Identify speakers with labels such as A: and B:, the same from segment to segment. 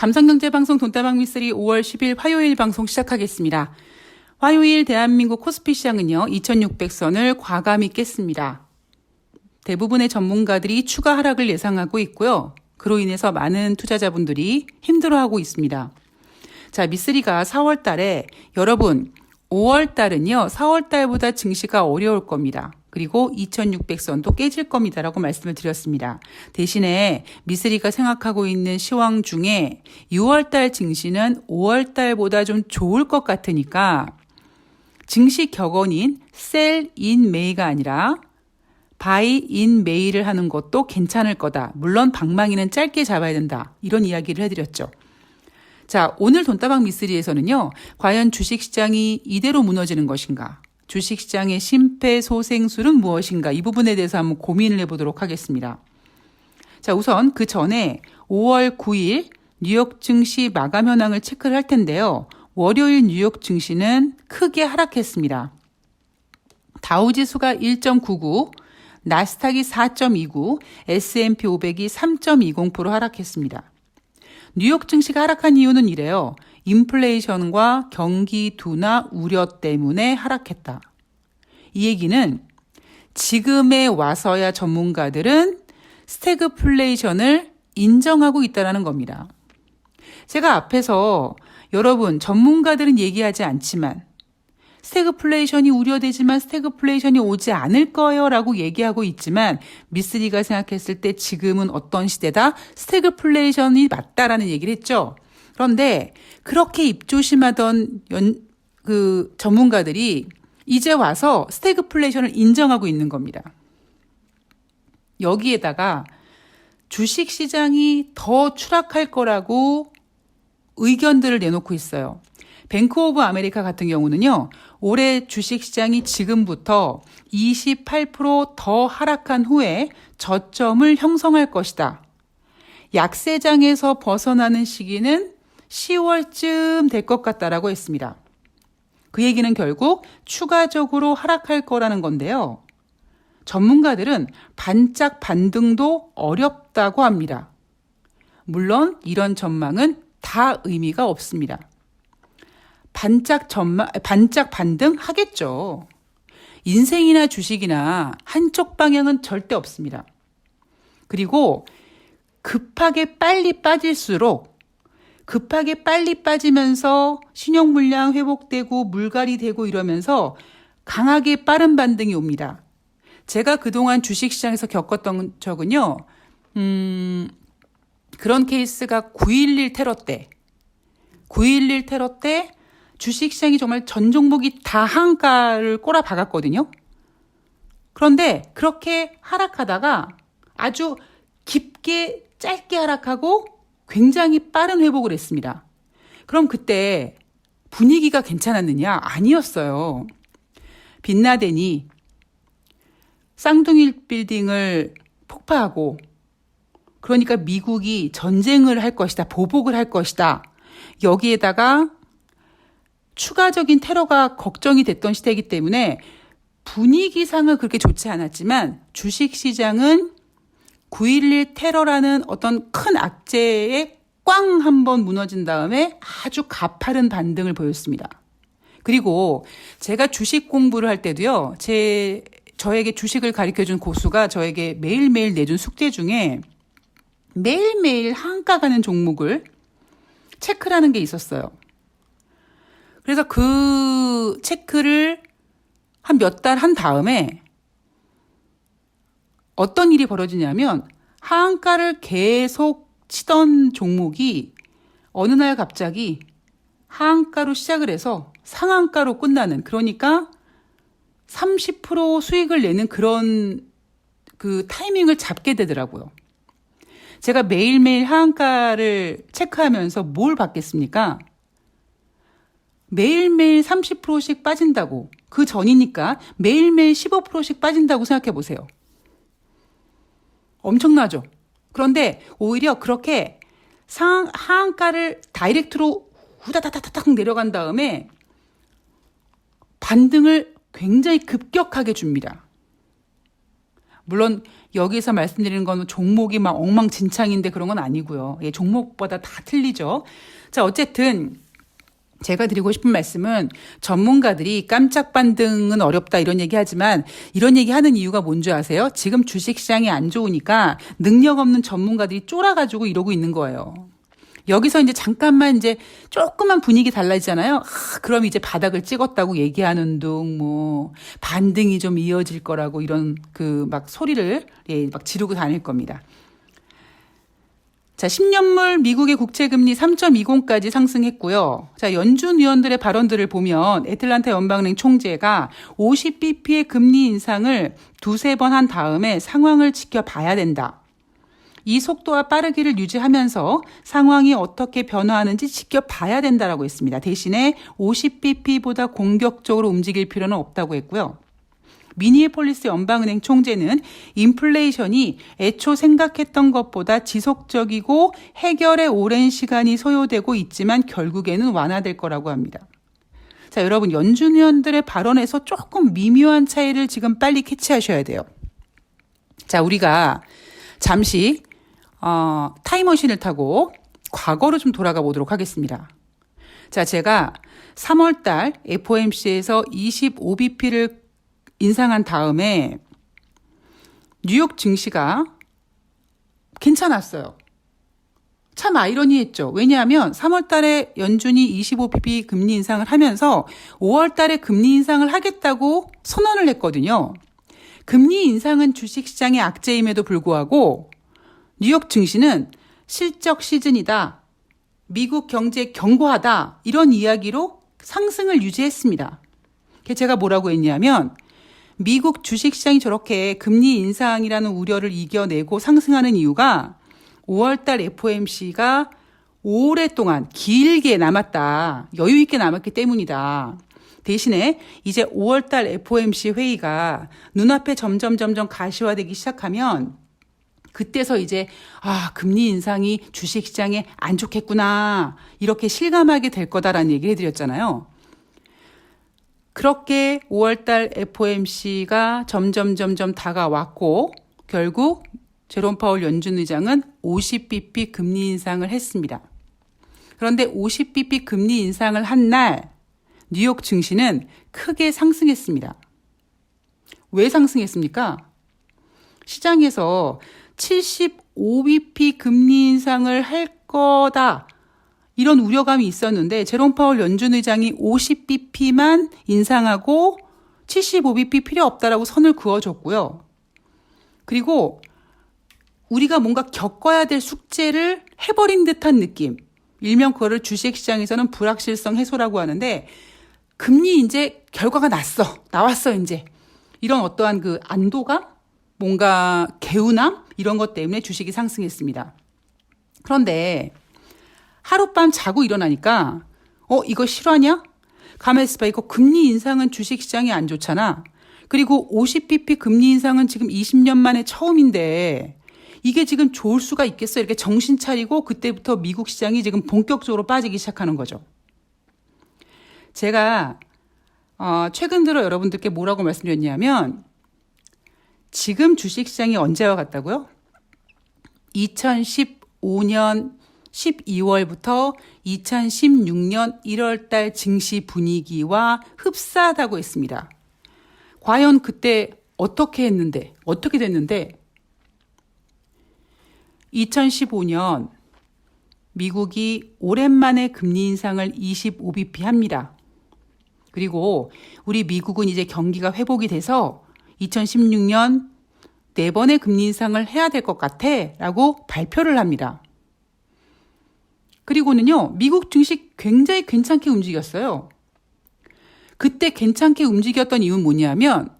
A: 감성경제방송 돈다방 미쓰리 5월 10일 화요일 방송 시작하겠습니다. 화요일 대한민국 코스피 시장은요, 2600선을 과감히 깼습니다. 대부분의 전문가들이 추가 하락을 예상하고 있고요. 그로 인해서 많은 투자자분들이 힘들어하고 있습니다. 자, 미쓰리가 4월 달에 여러분 5월 달은요, 4월 달보다 증시가 어려울 겁니다. 그리고 2600선도 깨질 겁니다라고 말씀을 드렸습니다. 대신에 미쓰리가 생각하고 있는 시황 중에 6월 달 증시는 5월 달보다 좀 좋을 것 같으니까 증시 격언인 sell in May가 아니라 buy in May를 하는 것도 괜찮을 거다. 물론 방망이는 짧게 잡아야 된다. 이런 이야기를 해드렸죠. 자, 오늘 돈다방 미쓰리에서는요, 과연 주식시장이 이대로 무너지는 것인가? 주식시장의 심폐소생술은 무엇인가? 이 부분에 대해서 한번 고민을 해보도록 하겠습니다. 자, 우선 그 전에 5월 9일 뉴욕 증시 마감 현황을 체크를 할 텐데요. 월요일 뉴욕 증시는 크게 하락했습니다. 다우지수가 1.99, 나스닥이 4.29, S&P 500이 3.20% 하락했습니다. 뉴욕 증시가 하락한 이유는 이래요. 인플레이션과 경기 둔화 우려 때문에 하락했다. 이 얘기는 지금에 와서야 전문가들은 스태그플레이션을 인정하고 있다는 겁니다. 제가 앞에서 여러분 전문가들은 얘기하지 않지만 스태그플레이션이 우려되지만 스태그플레이션이 오지 않을 거예요 라고 얘기하고 있지만 미쓰리가 생각했을 때 지금은 어떤 시대다? 스태그플레이션이 맞다라는 얘기를 했죠. 그런데 그렇게 입조심하던 전문가들이 이제 와서 스태그플레이션을 인정하고 있는 겁니다. 여기에다가 주식시장이 더 추락할 거라고 의견들을 내놓고 있어요. 뱅크 오브 아메리카 같은 경우는요, 올해 주식시장이 지금부터 28% 하락한 후에 저점을 형성할 것이다. 약세장에서 벗어나는 시기는 10월쯤 될 것 같다라고 했습니다. 그 얘기는 결국 추가적으로 하락할 거라는 건데요. 전문가들은 반짝 반등도 어렵다고 합니다. 물론 이런 전망은 다 의미가 없습니다. 반짝 반등 하겠죠. 인생이나 주식이나 한쪽 방향은 절대 없습니다. 그리고 급하게 빨리 빠질수록 급하게 빨리 빠지면서 신용 물량 회복되고 물갈이 되고 이러면서 강하게 빠른 반등이 옵니다. 제가 그동안 주식시장에서 겪었던 적은요, 그런 케이스가 9.11 테러 때 9.11 테러 때 주식시장이 정말 전 종목이 다 한가를 꼬라 박았거든요. 그런데 그렇게 하락하다가 아주 깊게 짧게 하락하고 굉장히 빠른 회복을 했습니다. 그럼 그때 분위기가 괜찮았느냐? 아니었어요. 빈라덴이 쌍둥이 빌딩을 폭파하고 그러니까 미국이 전쟁을 할 것이다. 보복을 할 것이다. 여기에다가 추가적인 테러가 걱정이 됐던 시대이기 때문에 분위기상은 그렇게 좋지 않았지만 주식시장은 9.11 테러라는 어떤 큰 악재에 꽝 한번 무너진 다음에 아주 가파른 반등을 보였습니다. 그리고 제가 주식 공부를 할 때도요, 저에게 주식을 가르쳐준 고수가 저에게 매일매일 내준 숙제 중에 매일매일 한가 가는 종목을 체크라는 게 있었어요. 그래서 그 체크를 한 몇 달 한 다음에 어떤 일이 벌어지냐면 하한가를 계속 치던 종목이 어느 날 갑자기 하한가로 시작을 해서 상한가로 끝나는, 그러니까 30% 수익을 내는 그런 그 타이밍을 잡게 되더라고요. 제가 매일매일 하한가를 체크하면서 뭘 받겠습니까? 매일매일 30%씩 빠진다고, 그 전이니까 매일매일 15%씩 빠진다고 생각해 보세요. 엄청나죠? 그런데 오히려 그렇게 하한가를 다이렉트로 후다다다닥 내려간 다음에 반등을 굉장히 급격하게 줍니다. 물론 여기서 말씀드리는 건 종목이 막 엉망진창인데 그런 건 아니고요. 예, 종목보다 다 틀리죠. 자, 어쨌든 제가 드리고 싶은 말씀은 전문가들이 깜짝 반등은 어렵다 이런 얘기 하지만 이런 얘기 하는 이유가 뭔지 아세요? 지금 주식시장이 안 좋으니까 능력 없는 전문가들이 쫄아가지고 이러고 있는 거예요. 여기서 이제 잠깐만 이제 조금만 분위기 달라지잖아요. 그럼 이제 바닥을 찍었다고 얘기하는 둥, 뭐, 반등이 좀 이어질 거라고 이런 그 막 소리를 예, 막 지르고 다닐 겁니다. 자, 10년물 미국의 국채금리 3.20까지 상승했고요. 자, 연준 위원들의 발언들을 보면 애틀란타 연방은행 총재가 50bp의 금리 인상을 두세 번 한 다음에 상황을 지켜봐야 된다. 이 속도와 빠르기를 유지하면서 상황이 어떻게 변화하는지 지켜봐야 된다라고 했습니다. 대신에 50bp보다 공격적으로 움직일 필요는 없다고 했고요. 미니애폴리스 연방은행 총재는 인플레이션이 애초 생각했던 것보다 지속적이고 해결에 오랜 시간이 소요되고 있지만 결국에는 완화될 거라고 합니다. 자, 여러분 연준 위원들의 발언에서 조금 미묘한 차이를 지금 빨리 캐치하셔야 돼요. 자, 우리가 잠시 타임머신을 타고 과거로 좀 돌아가 보도록 하겠습니다. 자, 제가 3월 달 FOMC에서 25bp를 인상한 다음에 뉴욕 증시가 괜찮았어요. 참 아이러니했죠. 왜냐하면 3월 달에 연준이 25bp 금리 인상을 하면서 5월 달에 금리 인상을 하겠다고 선언을 했거든요. 금리 인상은 주식시장의 악재임에도 불구하고 뉴욕 증시는 실적 시즌이다. 미국 경제 견고하다. 이런 이야기로 상승을 유지했습니다. 제가 뭐라고 했냐면 미국 주식시장이 저렇게 금리 인상이라는 우려를 이겨내고 상승하는 이유가 5월달 FOMC가 오랫동안 길게 남았다. 여유 있게 남았기 때문이다. 대신에 이제 5월달 FOMC 회의가 눈앞에 점점 가시화되기 시작하면 그때서 이제 금리 인상이 주식시장에 안 좋겠구나 이렇게 실감하게 될 거다라는 얘기를 해드렸잖아요. 그렇게 5월달 FOMC가 점점 다가왔고 결국 제롬 파월 연준 의장은 50bp 금리 인상을 했습니다. 그런데 50bp 금리 인상을 한 날 뉴욕 증시는 크게 상승했습니다. 왜 상승했습니까? 시장에서 75bp 금리 인상을 할 거다. 이런 우려감이 있었는데 제롬 파월 연준 의장이 50bp만 인상하고 75bp 필요 없다라고 선을 그어줬고요. 그리고 우리가 뭔가 겪어야 될 숙제를 해버린 듯한 느낌. 일명 그거를 주식시장에서는 불확실성 해소라고 하는데 금리 이제 결과가 나왔어 이제. 이런 어떠한 그 안도감? 뭔가 개운함? 이런 것 때문에 주식이 상승했습니다. 그런데 하룻밤 자고 일어나니까 이거 실화냐? 가만히 있어봐. 이거 금리 인상은 주식시장이 안 좋잖아. 그리고 50bp 금리 인상은 지금 20년 만에 처음인데 이게 지금 좋을 수가 있겠어? 이렇게 정신 차리고 그때부터 미국 시장이 지금 본격적으로 빠지기 시작하는 거죠. 제가 최근 들어 여러분들께 뭐라고 말씀드렸냐면 지금 주식시장이 언제와 같다고요? 2015년 12월부터 2016년 1월달 증시 분위기와 흡사하다고 했습니다. 과연 그때 어떻게 됐는데 2015년 미국이 오랜만에 금리 인상을 25bp 합니다. 그리고 우리 미국은 이제 경기가 회복이 돼서 2016년 4번의 금리 인상을 해야 될 것 같아 라고 발표를 합니다. 그리고는요, 미국 증시 굉장히 괜찮게 움직였어요. 그때 괜찮게 움직였던 이유는 뭐냐면,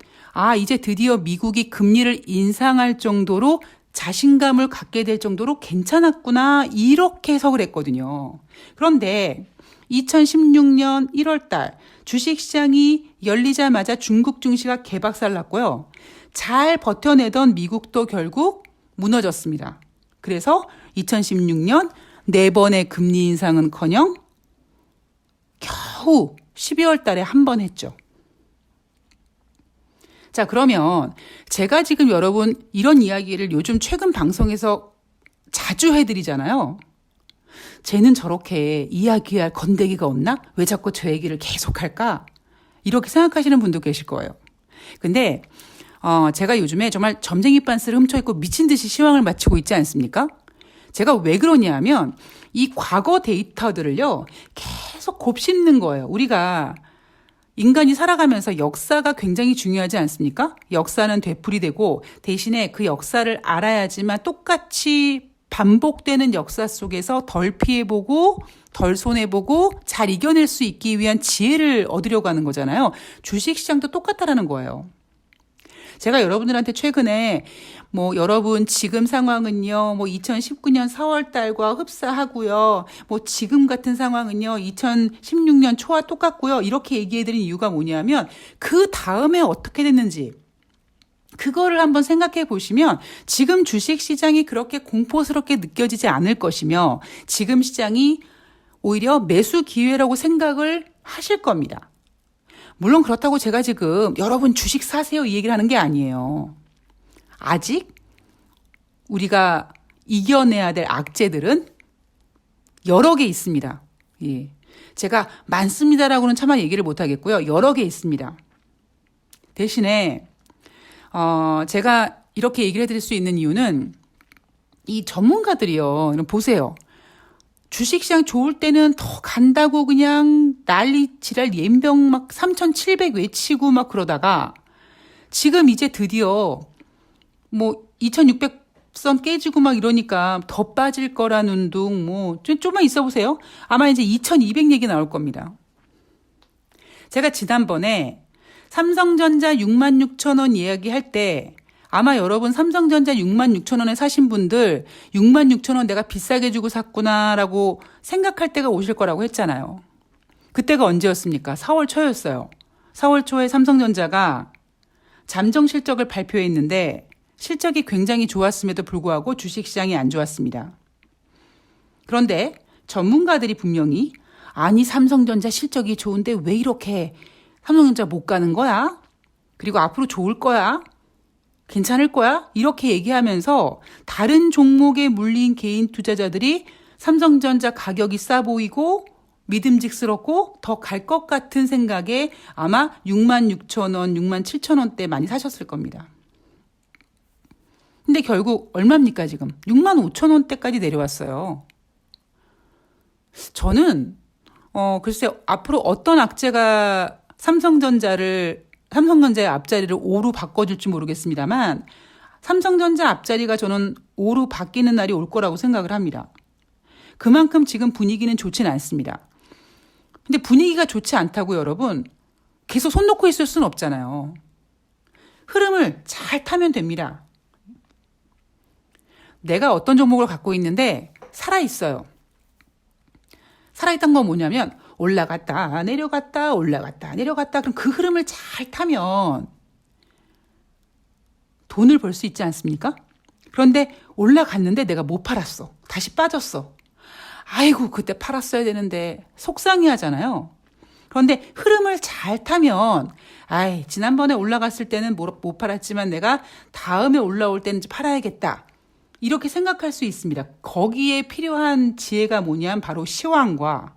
A: 이제 드디어 미국이 금리를 인상할 정도로 자신감을 갖게 될 정도로 괜찮았구나, 이렇게 해석을 했거든요. 그런데 2016년 1월 달 주식시장이 열리자마자 중국 증시가 개박살 났고요. 잘 버텨내던 미국도 결국 무너졌습니다. 그래서 2016년 4번의 금리 인상은커녕 겨우 12월 달에 한 번 했죠. 자, 그러면 제가 지금 여러분 이런 이야기를 요즘 최근 방송에서 자주 해드리잖아요. 쟤는 저렇게 이야기할 건데기가 없나? 왜 자꾸 저 얘기를 계속할까? 이렇게 생각하시는 분도 계실 거예요. 근데 제가 요즘에 정말 점쟁이 빤스를 훔쳐입고 미친 듯이 시황을 맞추고 있지 않습니까? 제가 왜 그러냐 하면 이 과거 데이터들을요 계속 곱씹는 거예요. 우리가 인간이 살아가면서 역사가 굉장히 중요하지 않습니까? 역사는 되풀이되고 대신에 그 역사를 알아야지만 똑같이 반복되는 역사 속에서 덜 피해보고 덜 손해보고 잘 이겨낼 수 있기 위한 지혜를 얻으려고 하는 거잖아요. 주식시장도 똑같다라는 거예요. 제가 여러분들한테 최근에 여러분 지금 상황은요 2019년 4월 달과 흡사하고요 지금 같은 상황은요 2016년 초와 똑같고요 이렇게 얘기해드린 이유가 뭐냐면 그 다음에 어떻게 됐는지 그거를 한번 생각해 보시면 지금 주식시장이 그렇게 공포스럽게 느껴지지 않을 것이며 지금 시장이 오히려 매수 기회라고 생각을 하실 겁니다. 물론 그렇다고 제가 지금 여러분 주식 사세요 이 얘기를 하는 게 아니에요. 아직 우리가 이겨내야 될 악재들은 여러 개 있습니다. 예. 제가 많습니다라고는 차마 얘기를 못 하겠고요. 여러 개 있습니다. 대신에 제가 이렇게 얘기를 해드릴 수 있는 이유는 이 전문가들이요. 보세요. 주식시장 좋을 때는 더 간다고 그냥 난리 지랄 연병 막 3,700 외치고 막 그러다가 지금 이제 드디어 2,600선 깨지고 막 이러니까 더 빠질 거라는 둥 좀만 있어 보세요. 아마 이제 2,200 얘기 나올 겁니다. 제가 지난번에 삼성전자 66,000원 이야기할 때 아마 여러분 삼성전자 66,000원에 사신 분들 66,000원 내가 비싸게 주고 샀구나라고 생각할 때가 오실 거라고 했잖아요. 그때가 언제였습니까? 4월 초였어요. 4월 초에 삼성전자가 잠정 실적을 발표했는데 실적이 굉장히 좋았음에도 불구하고 주식시장이 안 좋았습니다. 그런데 전문가들이 분명히 아니 삼성전자 실적이 좋은데 왜 이렇게 삼성전자 못 가는 거야? 그리고 앞으로 좋을 거야? 괜찮을 거야? 이렇게 얘기하면서 다른 종목에 물린 개인 투자자들이 삼성전자 가격이 싸 보이고 믿음직스럽고 더 갈 것 같은 생각에 아마 66,000원, 67,000원대 많이 사셨을 겁니다. 근데 결국 얼마입니까 지금? 65,000원대까지 내려왔어요. 저는 글쎄요 앞으로 어떤 악재가 삼성전자의 앞자리를 5로 바꿔줄지 모르겠습니다만 삼성전자 앞자리가 저는 5로 바뀌는 날이 올 거라고 생각을 합니다. 그만큼 지금 분위기는 좋지는 않습니다. 근데 분위기가 좋지 않다고 여러분 계속 손 놓고 있을 수는 없잖아요. 흐름을 잘 타면 됩니다. 내가 어떤 종목을 갖고 있는데 살아있어요. 살아있던 건 뭐냐면 올라갔다 내려갔다 올라갔다 내려갔다 그럼 그 흐름을 잘 타면 돈을 벌 수 있지 않습니까? 그런데 올라갔는데 내가 못 팔았어. 다시 빠졌어. 아이고 그때 팔았어야 되는데 속상해 하잖아요. 그런데 흐름을 잘 타면 지난번에 올라갔을 때는 못 팔았지만 내가 다음에 올라올 때는 팔아야겠다. 이렇게 생각할 수 있습니다. 거기에 필요한 지혜가 뭐냐면 바로 시황과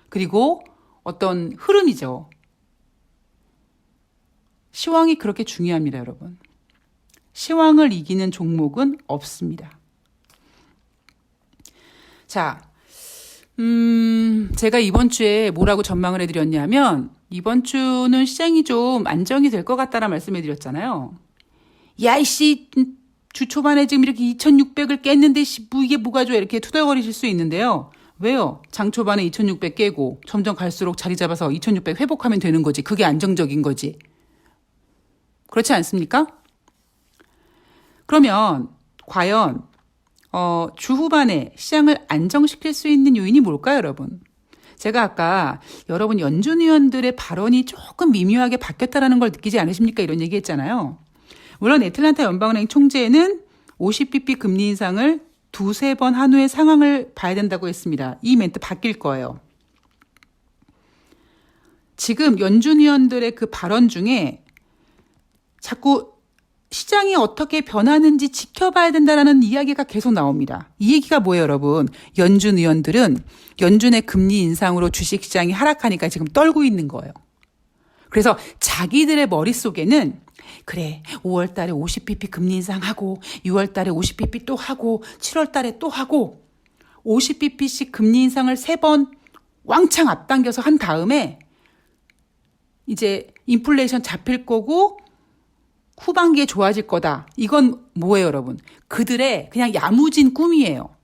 A: 그리고 어떤 흐름이죠. 시황이 그렇게 중요합니다, 여러분. 시황을 이기는 종목은 없습니다. 자, 제가 이번 주에 뭐라고 전망을 해드렸냐면 이번 주는 시장이 좀 안정이 될 것 같다라는 말씀해드렸잖아요. 야, 이씨 주 초반에 지금 이렇게 2,600을 깼는데 이게 뭐가 좋아 이렇게 투덜거리실 수 있는데요. 왜요? 장 초반에 2,600 깨고 점점 갈수록 자리 잡아서 2,600 회복하면 되는 거지. 그게 안정적인 거지. 그렇지 않습니까? 그러면 과연 주 후반에 시장을 안정시킬 수 있는 요인이 뭘까요, 여러분? 제가 아까 여러분 연준 위원들의 발언이 조금 미묘하게 바뀌었다라는 걸 느끼지 않으십니까? 이런 얘기 했잖아요. 물론 애틀란타 연방은행 총재는 50bp 금리 인상을 두세 번 한 후의 상황을 봐야 된다고 했습니다. 이 멘트 바뀔 거예요. 지금 연준 위원들의 그 발언 중에 자꾸 시장이 어떻게 변하는지 지켜봐야 된다라는 이야기가 계속 나옵니다. 이 얘기가 뭐예요, 여러분? 연준 의원들은 연준의 금리 인상으로 주식시장이 하락하니까 지금 떨고 있는 거예요. 그래서 자기들의 머릿속에는 그래, 5월 달에 50bp 금리 인상하고 6월 달에 50bp 또 하고 7월 달에 또 하고 50bp씩 금리 인상을 3번 왕창 앞당겨서 한 다음에 이제 인플레이션 잡힐 거고 후반기에 좋아질 거다. 이건 뭐예요, 여러분? 그들의 그냥 야무진 꿈이에요.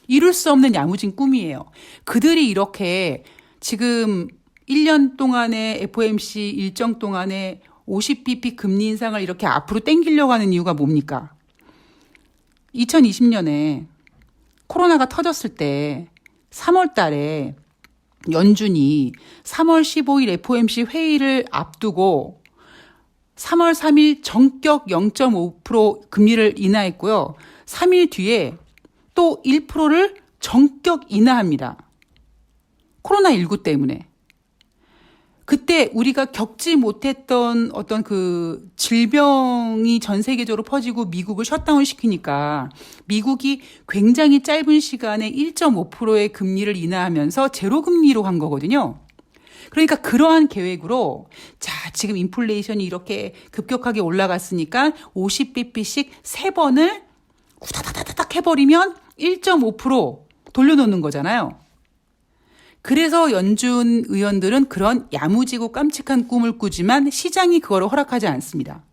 A: 이룰 수 없는 야무진 꿈이에요. 그들이 이렇게 지금 1년 동안의 FOMC 일정 동안에 50bp 금리 인상을 이렇게 앞으로 땡기려고 하는 이유가 뭡니까? 2020년에 코로나가 터졌을 때 3월 달에 연준이 3월 15일 FOMC 회의를 앞두고 3월 3일 전격 0.5% 금리를 인하했고요. 3일 뒤에 또 1%를 전격 인하합니다. 코로나19 때문에. 그때 우리가 겪지 못했던 어떤 그 질병이 전 세계적으로 퍼지고 미국을 셧다운 시키니까 미국이 굉장히 짧은 시간에 1.5%의 금리를 인하하면서 제로 금리로 간 거거든요. 그러니까 그러한 계획으로 자, 지금 인플레이션이 이렇게 급격하게 올라갔으니까 50bp씩 3번을 후다다다닥 해버리면 1.5% 돌려놓는 거잖아요. 그래서 연준 의원들은 그런 야무지고 깜찍한 꿈을 꾸지만 시장이 그거를 허락하지 않습니다.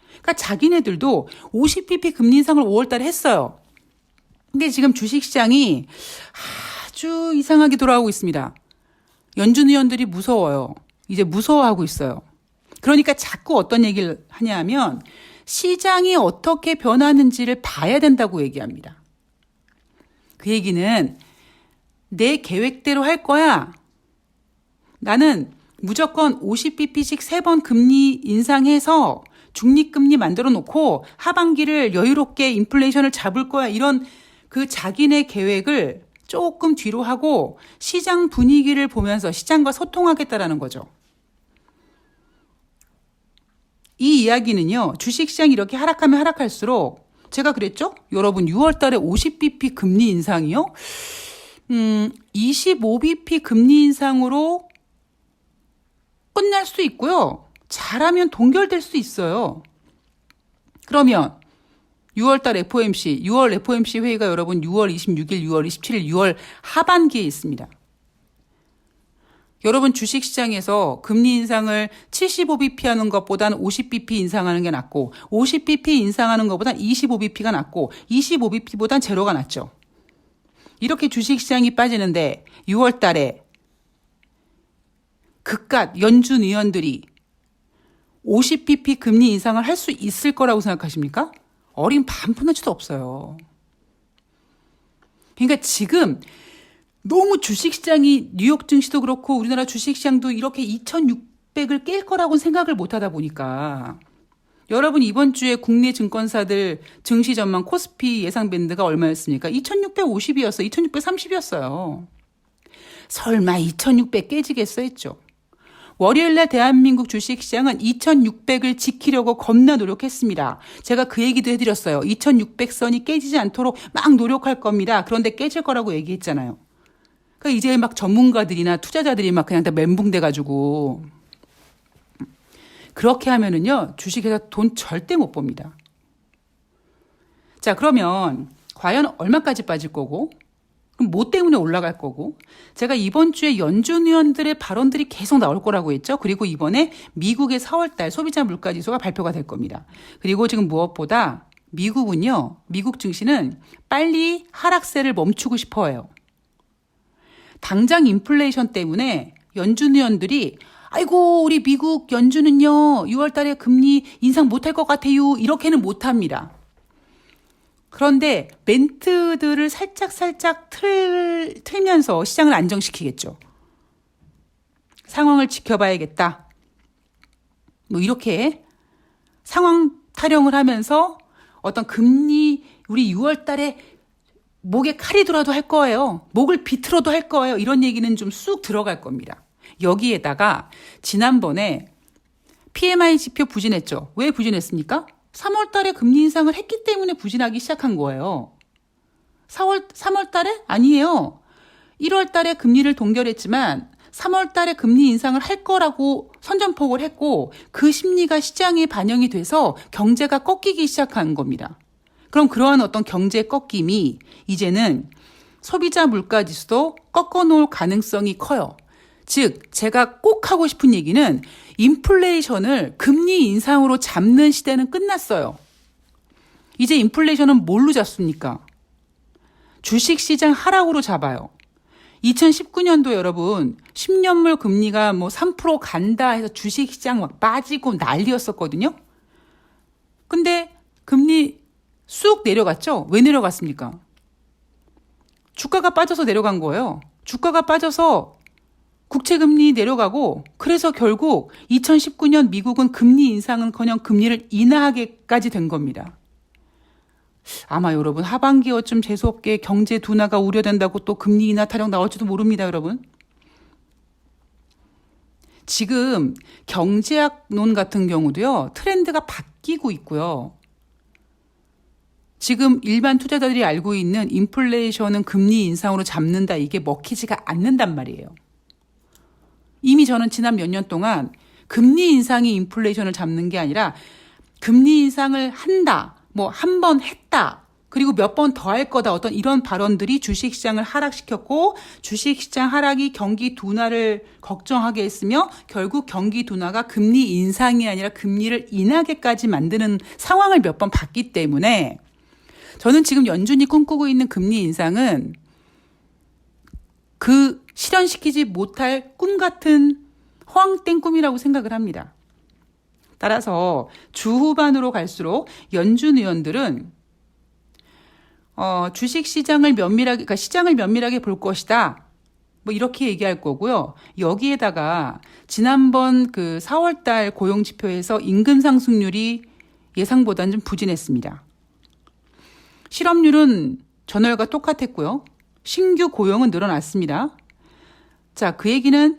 A: 그러니까 자기네들도 50bp 금리 인상을 5월 달에 했어요. 근데 지금 주식시장이 아주 이상하게 돌아가고 있습니다. 연준 의원들이 무서워요. 이제 무서워하고 있어요. 그러니까 자꾸 어떤 얘기를 하냐 하면 시장이 어떻게 변하는지를 봐야 된다고 얘기합니다. 그 얘기는 내 계획대로 할 거야. 나는 무조건 50bp씩 3번 금리 인상해서 중립금리 만들어 놓고 하반기를 여유롭게 인플레이션을 잡을 거야. 이런 그 자기네 계획을 조금 뒤로 하고 시장 분위기를 보면서 시장과 소통하겠다라는 거죠. 이 이야기는요. 주식시장이 이렇게 하락하면 하락할수록 제가 그랬죠? 여러분 6월 달에 50bp 금리 인상이요? 25bp 금리 인상으로 끝날 수도 있고요. 잘하면 동결될 수 있어요. 그러면 6월 FOMC 회의가 여러분 6월 26일, 6월 27일, 6월 하반기에 있습니다. 여러분 주식시장에서 금리 인상을 75bp 하는 것보다는 50bp 인상하는 게 낫고 50bp 인상하는 것보다는 25bp가 낫고 25bp보단 제로가 낫죠. 이렇게 주식시장이 빠지는데 6월 달에 그깟 연준 의원들이 50bp 금리 인상을 할 수 있을 거라고 생각하십니까? 어린 반푼아치도 없어요. 그러니까 지금 너무 주식시장이 뉴욕 증시도 그렇고 우리나라 주식시장도 이렇게 2600을 깰 거라고 생각을 못하다 보니까 여러분 이번 주에 국내 증권사들 증시 전망 코스피 예상 밴드가 얼마였습니까? 2650이었어요. 2630이었어요. 설마 2600 깨지겠어 했죠. 월요일날 대한민국 주식시장은 2600을 지키려고 겁나 노력했습니다. 제가 그 얘기도 해드렸어요. 2600선이 깨지지 않도록 막 노력할 겁니다. 그런데 깨질 거라고 얘기했잖아요. 그러니까 이제 막 전문가들이나 투자자들이 막 그냥 다 멘붕돼가지고 그렇게 하면은요 주식에서 돈 절대 못 법니다. 자, 그러면 과연 얼마까지 빠질 거고 그럼 뭐 때문에 올라갈 거고 제가 이번 주에 연준 의원들의 발언들이 계속 나올 거라고 했죠. 그리고 이번에 미국의 4월달 소비자 물가지수가 발표가 될 겁니다. 그리고 지금 무엇보다 미국은요. 미국 증시는 빨리 하락세를 멈추고 싶어 해요. 당장 인플레이션 때문에 연준 의원들이 아이고 우리 미국 연준은요 6월 달에 금리 인상 못할 것 같아요. 이렇게는 못합니다. 그런데 멘트들을 살짝 틀면서 시장을 안정시키겠죠. 상황을 지켜봐야겠다. 뭐 이렇게 상황 타령을 하면서 어떤 금리 우리 6월 달에 목에 칼이 들어도 할 거예요. 목을 비틀어도 할 거예요. 이런 얘기는 좀 쑥 들어갈 겁니다. 여기에다가 지난번에 PMI 지표 부진했죠. 왜 부진했습니까? 3월 달에 금리 인상을 했기 때문에 부진하기 시작한 거예요. 3월 달에? 아니에요. 1월 달에 금리를 동결했지만 3월 달에 금리 인상을 할 거라고 선전포고를 했고 그 심리가 시장에 반영이 돼서 경제가 꺾이기 시작한 겁니다. 그럼 그러한 어떤 경제 꺾임이 이제는 소비자 물가지수도 꺾어놓을 가능성이 커요. 즉 제가 꼭 하고 싶은 얘기는 인플레이션을 금리 인상으로 잡는 시대는 끝났어요. 이제 인플레이션은 뭘로 잡습니까? 주식시장 하락으로 잡아요. 2019년도 여러분 10년물 금리가 뭐 3% 간다 해서 주식시장 막 빠지고 난리였었거든요. 근데 금리 쑥 내려갔죠? 왜 내려갔습니까? 주가가 빠져서 내려간 거예요. 주가가 빠져서 국채금리 내려가고 그래서 결국 2019년 미국은 금리 인상은커녕 금리를 인하하게까지 된 겁니다. 아마 여러분 하반기어쯤 재수없게 경제 둔화가 우려된다고 또 금리 인하 타령 나올지도 모릅니다, 여러분. 지금 경제학론 같은 경우도요, 트렌드가 바뀌고 있고요. 지금 일반 투자자들이 알고 있는 인플레이션은 금리 인상으로 잡는다, 이게 먹히지가 않는단 말이에요. 이미 저는 지난 몇 년 동안 금리 인상이 인플레이션을 잡는 게 아니라 금리 인상을 한다, 뭐 한 번 했다, 그리고 몇 번 더 할 거다, 어떤 이런 발언들이 주식시장을 하락시켰고 주식시장 하락이 경기 둔화를 걱정하게 했으며 결국 경기 둔화가 금리 인상이 아니라 금리를 인하게까지 만드는 상황을 몇 번 봤기 때문에 저는 지금 연준이 꿈꾸고 있는 금리 인상은 그 실현시키지 못할 꿈 같은 허황된 꿈이라고 생각을 합니다. 따라서 주 후반으로 갈수록 연준 의원들은 주식시장을 면밀하게, 그러니까 시장을 면밀하게 볼 것이다, 뭐 이렇게 얘기할 거고요. 여기에다가 지난번 그 4월달 고용지표에서 임금 상승률이 예상보다는 좀 부진했습니다. 실업률은 전월과 똑같았고요. 신규 고용은 늘어났습니다. 자, 그 얘기는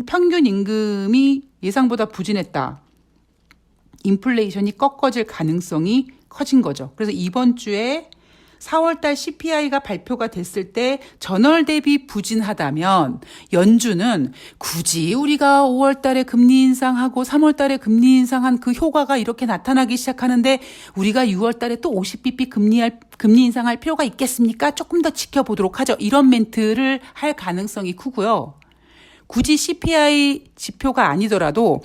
A: 평균 임금이 예상보다 부진했다. 인플레이션이 꺾어질 가능성이 커진 거죠. 그래서 이번 주에 4월달 CPI가 발표가 됐을 때 전월 대비 부진하다면 연준은 굳이 우리가 5월달에 금리 인상하고 3월달에 금리 인상한 그 효과가 이렇게 나타나기 시작하는데 우리가 6월달에 또 50bp 금리 인상할 필요가 있겠습니까? 조금 더 지켜보도록 하죠. 이런 멘트를 할 가능성이 크고요. 굳이 CPI 지표가 아니더라도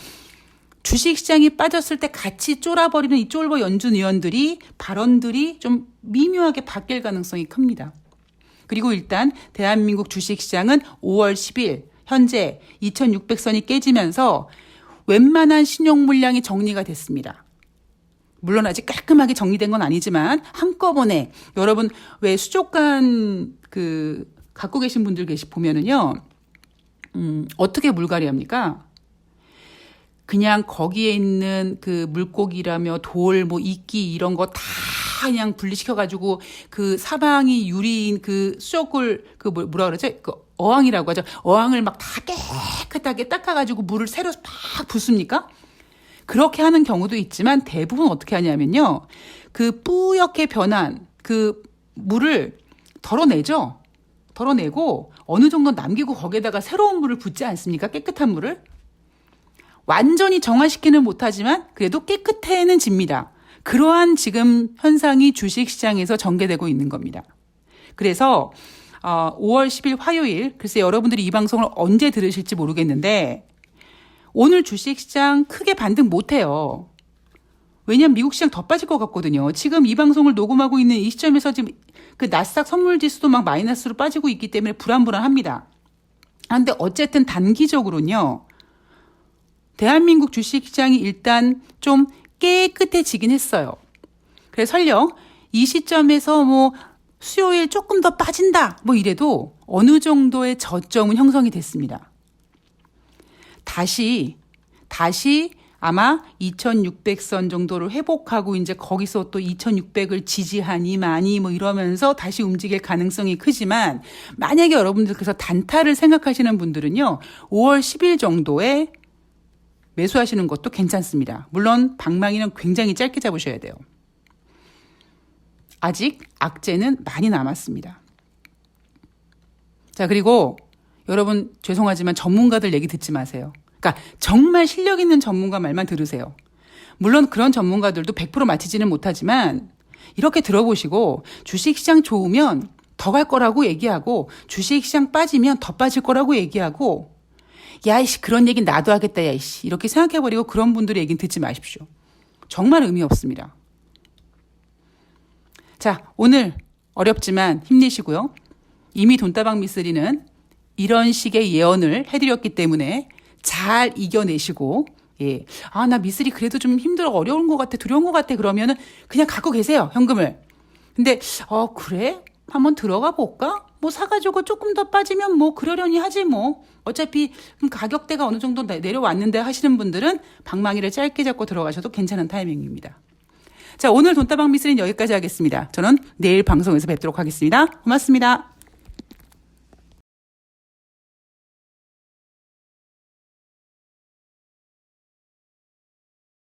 A: 주식시장이 빠졌을 때 같이 쫄아버리는 이 쫄보 연준 의원들이 발언들이 좀 미묘하게 바뀔 가능성이 큽니다. 그리고 일단 대한민국 주식시장은 5월 10일 현재 2600선이 깨지면서 웬만한 신용 물량이 정리가 됐습니다. 물론 아직 깔끔하게 정리된 건 아니지만 한꺼번에 여러분 왜 수족관 갖고 계신 분들 보면은요, 어떻게 물갈이합니까? 그냥 거기에 있는 그 물고기라며 돌, 뭐 이끼 이런 거 다 그냥 분리시켜가지고 그 사방이 유리인 그 수족을 뭐라 그러죠? 그 어항이라고 하죠. 어항을 막 다 깨끗하게 닦아가지고 물을 새로 팍 붓습니까? 그렇게 하는 경우도 있지만 대부분 어떻게 하냐면요, 그 뿌옇게 변한 그 물을 덜어내죠. 덜어내고 어느 정도 남기고 거기에다가 새로운 물을 붓지 않습니까? 깨끗한 물을. 완전히 정화시키는 못하지만 그래도 깨끗해는 집니다. 그러한 지금 현상이 주식시장에서 전개되고 있는 겁니다. 그래서 5월 10일 화요일, 글쎄 여러분들이 이 방송을 언제 들으실지 모르겠는데 오늘 주식시장 크게 반등 못해요. 왜냐하면 미국 시장 더 빠질 것 같거든요. 지금 이 방송을 녹음하고 있는 이 시점에서 지금 그 나스닥 선물지수도 막 마이너스로 빠지고 있기 때문에 불안불안합니다. 그런데 어쨌든 단기적으로는요, 대한민국 주식시장이 일단 좀 깨끗해지긴 했어요. 그래서 설령 이 시점에서 뭐 수요일 조금 더 빠진다 뭐 이래도 어느 정도의 저점은 형성이 됐습니다. 다시 아마 2600선 정도를 회복하고 이제 거기서 또 2600을 지지하니 마니 뭐 이러면서 다시 움직일 가능성이 크지만 만약에 여러분들께서 단타를 생각하시는 분들은요, 5월 10일 정도에 매수하시는 것도 괜찮습니다. 물론 방망이는 굉장히 짧게 잡으셔야 돼요. 아직 악재는 많이 남았습니다. 자, 그리고 여러분 죄송하지만 전문가들 얘기 듣지 마세요. 그러니까 정말 실력 있는 전문가 말만 들으세요. 물론 그런 전문가들도 100% 맞히지는 못하지만 이렇게 들어보시고 주식시장 좋으면 더 갈 거라고 얘기하고 주식시장 빠지면 더 빠질 거라고 얘기하고 야이씨 그런 얘기 나도 하겠다 야이씨 이렇게 생각해버리고 그런 분들의 얘기는 듣지 마십시오. 정말 의미 없습니다. 자, 오늘 어렵지만 힘내시고요. 이미 돈다방 미쓰리는 이런 식의 예언을 해드렸기 때문에 잘 이겨내시고 예, 아, 나 미쓰리 그래도 좀 힘들어 어려운 것 같아 두려운 것 같아 그러면은 그냥 갖고 계세요 현금을. 근데 그래? 한번 들어가 볼까? 뭐 사가지고 조금 더 빠지면 뭐 그러려니 하지 뭐. 어차피 가격대가 어느 정도 내려왔는데 하시는 분들은 방망이를 짧게 잡고 들어가셔도 괜찮은 타이밍입니다. 자, 오늘 돈다방 미쓰리는 여기까지 하겠습니다. 저는 내일 방송에서 뵙도록 하겠습니다. 고맙습니다.